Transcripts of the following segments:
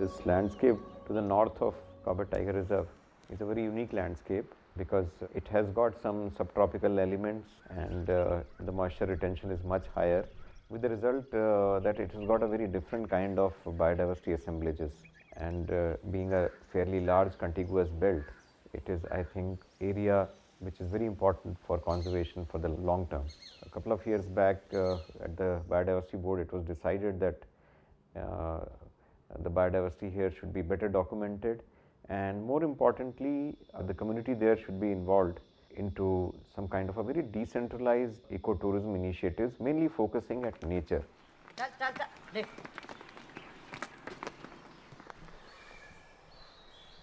This landscape to the north of Corbett Tiger Reserve is a very unique landscape because it has got some subtropical elements and the moisture retention is much higher, with the result that it has got a very different kind of biodiversity assemblages. And being a fairly large contiguous belt, it is, I think, area which is very important for conservation for the long term. A couple of years back at the Biodiversity Board, it was decided that the biodiversity here should be better documented, and more importantly the community there should be involved into some kind of a very decentralized ecotourism initiatives, mainly focusing at nature.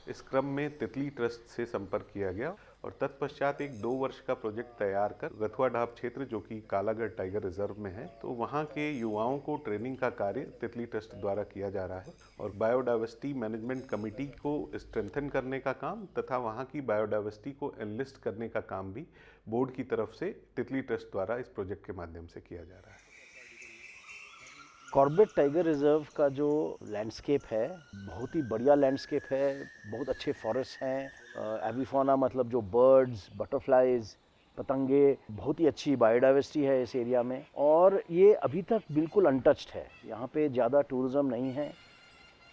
इस क्रम में तितली trust से संपर्क किया गया और तत्पश्चात एक 2 वर्ष का प्रोजेक्ट तैयार कर रतुआ ढाब क्षेत्र जो कि कालागढ़ टाइगर रिजर्व में है, तो वहाँ के युवाओं को ट्रेनिंग का कार्य तितली ट्रस्ट द्वारा किया जा रहा है और बायोडाइवर्सिटी मैनेजमेंट कमेटी को स्ट्रेंथन करने का काम तथा वहाँ की बायोडाइवर्सिटी को एनलिस्ट करने का काम भी बोर्ड की तरफ से तितली ट्रस्ट द्वारा इस प्रोजेक्ट के माध्यम से किया जा रहा है। कॉर्बेट टाइगर रिजर्व का जो लैंडस्केप है बहुत ही बढ़िया लैंडस्केप है, बहुत अच्छे फॉरेस्ट हैं, एविफोना मतलब जो बर्ड्स, बटरफ्लाइज, पतंगे, बहुत ही अच्छी बायोडाइवर्सिटी है इस एरिया में और ये अभी तक बिल्कुल अनटच्ड है। यहाँ पे ज़्यादा टूरिज़्म नहीं है,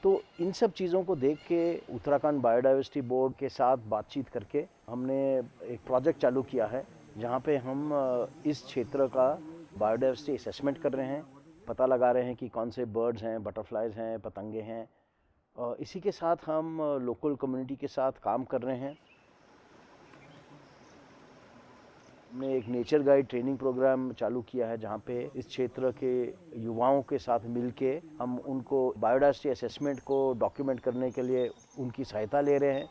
तो इन सब चीज़ों को देख के उत्तराखंड बायोडाइवर्सिटी बोर्ड के साथ बातचीत करके हमने एक प्रोजेक्ट चालू किया है जहाँ पे हम इस क्षेत्र का बायोडाइवर्सिटी असेसमेंट कर रहे हैं, पता लगा रहे हैं कि कौन से बर्ड्स हैं, बटरफ्लाइज हैं, पतंगे हैं। इसी के साथ हम लोकल कम्युनिटी के साथ काम कर रहे हैं। हमने एक नेचर गाइड ट्रेनिंग प्रोग्राम चालू किया है जहाँ पे इस क्षेत्र के युवाओं के साथ मिलके हम उनको बायोडाइवर्सिटी असेसमेंट को डॉक्यूमेंट करने के लिए उनकी सहायता ले रहे हैं।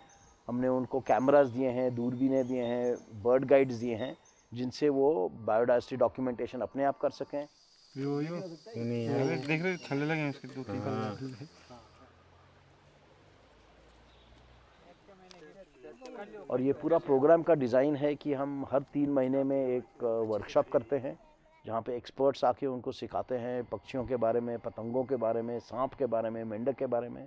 हमने उनको कैमरास दिए हैं, दूरबीनें दिए हैं, बर्ड गाइड्स दिए हैं जिनसे वो बायोडाइवर्सिटी डॉक्यूमेंटेशन अपने आप कर सकें। यो नहीं है, देख रहे छल्ले लगे हैं इसके 2-3 और ये पूरा प्रोग्राम का डिज़ाइन है कि हम हर 3 महीने में एक वर्कशॉप करते हैं जहाँ पे एक्सपर्ट्स आके उनको सिखाते हैं पक्षियों के बारे में, पतंगों के बारे में, सांप के बारे में, मेंढक के बारे में।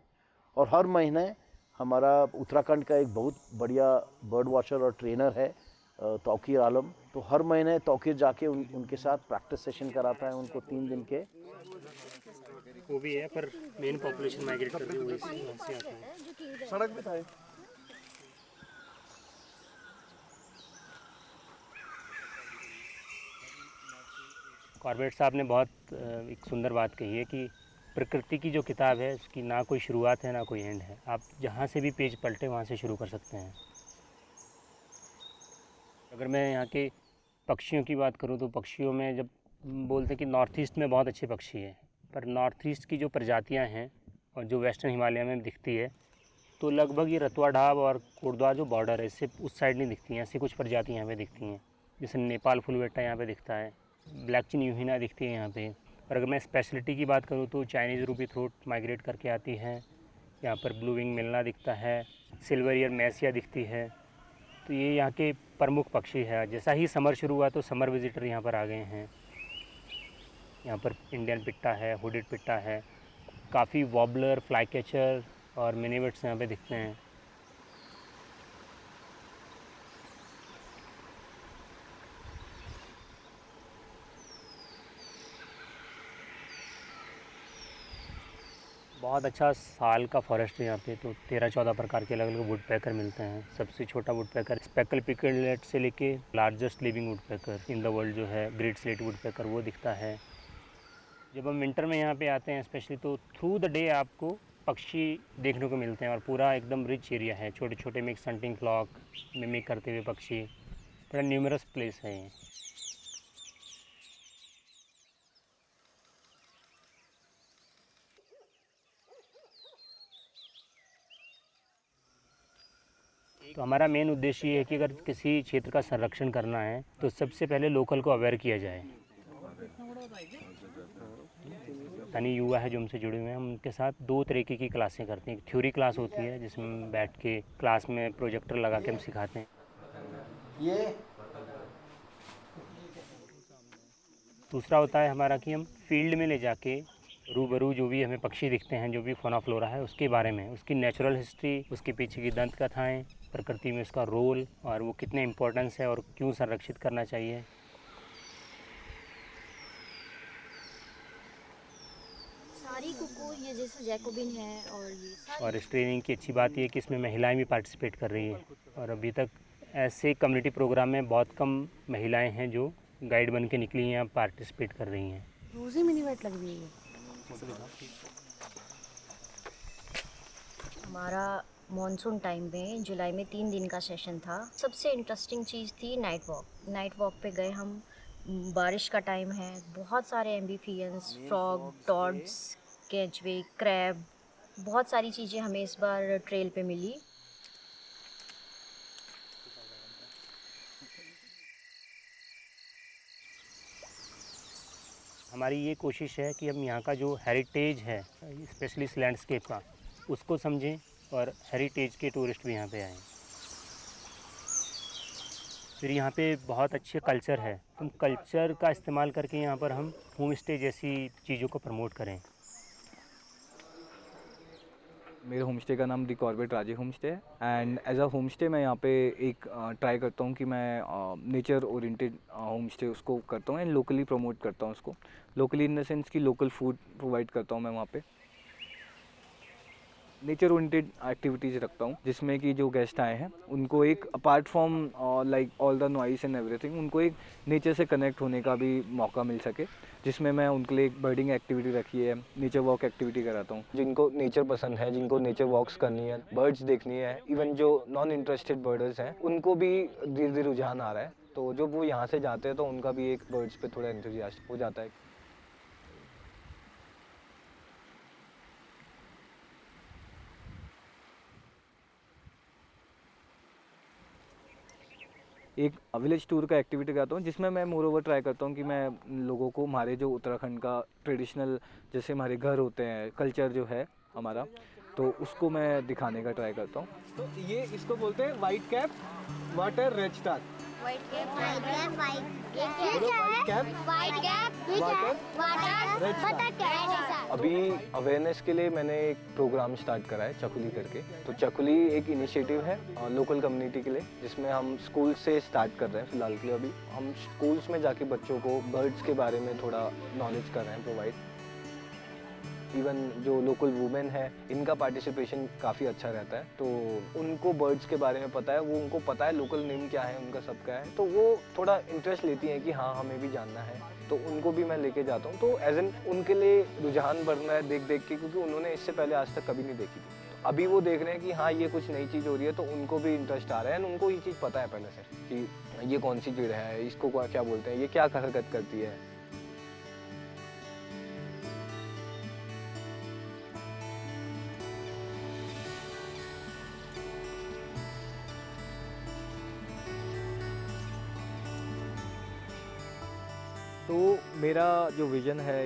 और हर महीने हमारा उत्तराखंड का एक बहुत बढ़िया बर्ड वॉचर और ट्रेनर है तौकीर आलम, तो हर महीने तौकीर जाके उनके साथ प्रैक्टिस सेशन कराता है उनको 3 दिन के। वो भी है पर मेन पॉपुलेशन माइग्रेट कर रही है वहीं से आता है। सड़क पे था। कॉर्बेट साहब ने बहुत एक सुंदर बात कही है कि प्रकृति की जो किताब है उसकी ना कोई शुरुआत है ना कोई एंड है, आप जहाँ से भी पेज पलटे वहाँ से शुरू कर सकते हैं। अगर मैं यहाँ के पक्षियों की बात करूँ तो पक्षियों में जब बोलते हैं कि नॉर्थ ईस्ट में बहुत अच्छे पक्षी हैं, पर नॉर्थ ईस्ट की जो प्रजातियाँ हैं और जो वेस्टर्न हिमालय में दिखती है तो लगभग ये रतुआ ढाब और कोटद्वार जो बॉर्डर है इससे उस साइड नहीं दिखती हैं। ऐसी कुछ प्रजातियाँ यहाँ पे दिखती हैं, जैसे नेपाल फुलवेट्टा यहाँ पे दिखता है, ब्लैक चिन यूहिना दिखती है यहाँ पे। और अगर मैं स्पेशलिटी की बात करूँ तो चाइनीज़ रूबी थ्रोट माइग्रेट करके आती है, यहाँ पर ब्लू विंग मिलना दिखता है, सिल्वर ईयर मैसिया दिखती है। तो ये यहाँ के प्रमुख पक्षी है। जैसा ही समर शुरू हुआ तो समर विजिटर यहाँ पर आ गए हैं। यहाँ पर इंडियन पिट्टा है, हुडेड पिट्टा है, काफ़ी वॉबलर, फ्लाई कैचर और मिनीवेट्स यहाँ पे दिखते हैं। बहुत अच्छा साल का फॉरेस्ट है यहाँ पे, तो 13-14 प्रकार के अलग अलग वुड पैकर मिलते हैं। सबसे छोटा वुड पैकर स्पेकल पिकलेट से लेके largest living would packer in the world जो है ग्रेट स्लेट वुड पैकर वो दिखता है। जब हम विंटर में यहाँ पे आते हैं स्पेशली तो थ्रू द डे आपको पक्षी देखने को मिलते हैं और पूरा एकदम रिच एरिया है। छोटे छोटे मिक्स हंटिंग फ्लॉक मिमिक करते हुए पक्षी, बड़ा न्यूमरस प्लेस है ये। तो हमारा मेन उद्देश्य ये है कि अगर किसी क्षेत्र का संरक्षण करना है तो सबसे पहले लोकल को अवेयर किया जाए। यानी युवा है जो हमसे जुड़े हुए हैं, हम उनके साथ 2 तरीके की क्लासें करते हैं। एक थ्योरी क्लास होती है जिसमें बैठ के क्लास में प्रोजेक्टर लगा के हम सिखाते हैं। ये दूसरा होता है हमारा कि हम फील्ड में ले जाके रूबरू जो भी हमें पक्षी दिखते हैं, जो भी फौना फ्लोरा है, उसके बारे में, उसकी नेचुरल हिस्ट्री, उसके पीछे की दंत कथाएँ, प्रकृति में उसका रोल और वो कितने इम्पोर्टेंस है और क्यों संरक्षित करना चाहिए। सारी कुकू ये जैसे जैकोबिन है और ये सारी और इस ट्रेनिंग की अच्छी बात ये है कि इसमें महिलाएं भी पार्टिसिपेट कर रही हैं और अभी तक ऐसे कम्युनिटी प्रोग्राम में बहुत कम महिलाएं हैं जो गाइड बन के निकली हैं या पार्टिसिपेट कर रही हैं। रोज़ ही मिनी वेट लग रही है। हमारा मॉनसून टाइम में जुलाई में 3 दिन का सेशन था। सबसे इंटरेस्टिंग चीज़ थी नाइट वॉक। नाइट वॉक पे गए हम, बारिश का टाइम है, बहुत सारे एम्फीबियंस, फ्रॉग, टॉड्स, कैचवे, क्रैब, बहुत सारी चीज़ें हमें इस बार ट्रेल पे मिली। हमारी ये कोशिश है कि हम यहाँ का जो हेरिटेज है, स्पेशली इस लैंडस्केप का, उसको समझें और हेरिटेज के टूरिस्ट भी यहाँ पे आएँ। फिर यहाँ पे बहुत अच्छे कल्चर है, हम कल्चर का इस्तेमाल करके यहाँ पर हम होम स्टे जैसी चीज़ों को प्रमोट करें। मेरे होम स्टे का नाम the Corbett Raje home stay है and as a home stay मैं यहाँ पे एक ट्राई करता हूँ कि मैं नेचर ओरिएंटेड होम स्टे उसको करता हूँ एंड लोकली प्रमोट करता हूँ उसको। लोकली इन द सेंस कि लोकल फूड प्रोवाइड करता हूँ मैं वहाँ पे। नेचर ओरिएंटेड एक्टिविटीज़ रखता हूँ जिसमें कि जो गेस्ट आए हैं उनको एक apart from like all the noise and everything, उनको एक नेचर से कनेक्ट होने का भी मौका मिल सके, जिसमें मैं उनके लिए एक बर्डिंग एक्टिविटी रखी है, नेचर वॉक एक्टिविटी कराता हूँ। जिनको नेचर पसंद है, जिनको नेचर वॉक्स करनी है, बर्ड्स देखनी है, इवन जो नॉन इंटरेस्टेड बर्डर्स हैं उनको भी धीरे धीरे रुझान आ रहा है, तो जब वो यहाँ से जाते हैं तो उनका भी एक बर्ड्स पे थोड़ा एंथुजियास्ट हो जाता है। एक विलेज टूर का एक्टिविटी करता हूँ जिसमें मैं मोर ओवर ट्राई करता हूँ कि मैं लोगों को हमारे जो उत्तराखंड का ट्रेडिशनल जैसे हमारे घर होते हैं, कल्चर जो है हमारा, तो उसको मैं दिखाने का ट्राई करता हूँ। तो ये इसको बोलते हैं white cap water rat star. White cap अभी अवेयरनेस के लिए मैंने एक प्रोग्राम स्टार्ट करा है चकुली करके। तो चकुली एक इनिशिएटिव है लोकल कम्युनिटी के लिए, जिसमें हम स्कूल से स्टार्ट कर रहे हैं। फिलहाल के लिए अभी हम स्कूल्स में जाके बच्चों को बर्ड्स के बारे में थोड़ा नॉलेज कर रहे हैं प्रोवाइड। इवन जो लोकल वुमेन है इनका पार्टिसिपेशन काफ़ी अच्छा रहता है, तो उनको बर्ड्स के बारे में पता है, वो उनको पता है लोकल नेम क्या है उनका, सबका है, तो वो थोड़ा इंटरेस्ट लेती हैं कि हाँ हमें भी जानना है, तो उनको भी मैं लेके जाता हूँ। तो एज एन उनके लिए रुझान बढ़ रहा है देख देख के, क्योंकि उन्होंने इससे पहले आज तक कभी नहीं देखी थी। तो अभी वो देख रहे हैं कि हाँ ये कुछ नई चीज़ हो रही है, तो उनको भी इंटरेस्ट आ रहा है। उनको ये चीज़ पता है पहले से कि ये कौन सी चिड़ है, इसको क्या बोलते हैं, ये क्या हरकत करती है। तो मेरा जो विज़न है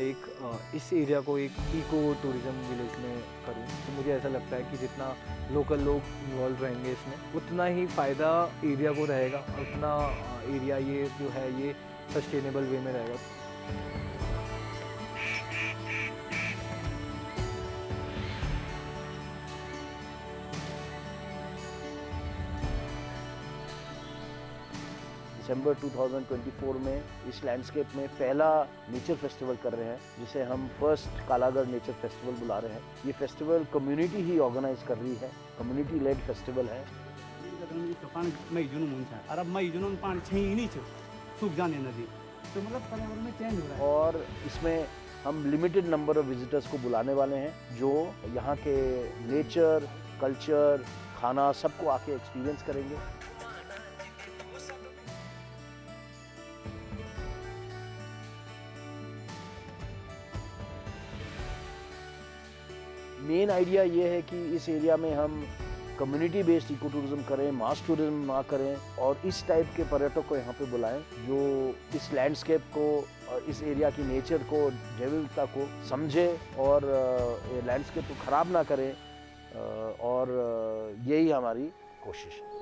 इस एरिया को एक इको टूरिज़्म विलेज में करूँ। तो मुझे ऐसा लगता है कि जितना लोकल लोग इन्वॉल्व रहेंगे इसमें, उतना ही फ़ायदा एरिया को रहेगा, उतना एरिया ये जो है ये सस्टेनेबल वे में रहेगा। दिसंबर 2024 में इस लैंडस्केप में पहला नेचर फेस्टिवल कर रहे हैं, जिसे हम फर्स्ट कालागढ़ नेचर फेस्टिवल बुला रहे हैं। ये फेस्टिवल कम्युनिटी ही ऑर्गेनाइज कर रही है, कम्युनिटी लेड फेस्टिवल है। मई जून में अरब मई जून में पानी छह ही नहीं सूख जाने नदी, तो मतलब पर्यावरण में चेंज हो रहा है। और इसमें हम लिमिटेड नंबर ऑफ विजिटर्स को बुलाने वाले हैं, जो यहाँ के नेचर, कल्चर, खाना सबको आके एक्सपीरियंस करेंगे। मेन आइडिया ये है कि इस एरिया में हम कम्युनिटी बेस्ड इको टूरिज्म करें, मास टूरिज्म ना करें, और इस टाइप के पर्यटक को यहाँ पे बुलाएं जो इस लैंडस्केप को और इस एरिया की नेचर को, जैव विविधता को समझे और लैंडस्केप को ख़राब ना करें, और यही हमारी कोशिश है।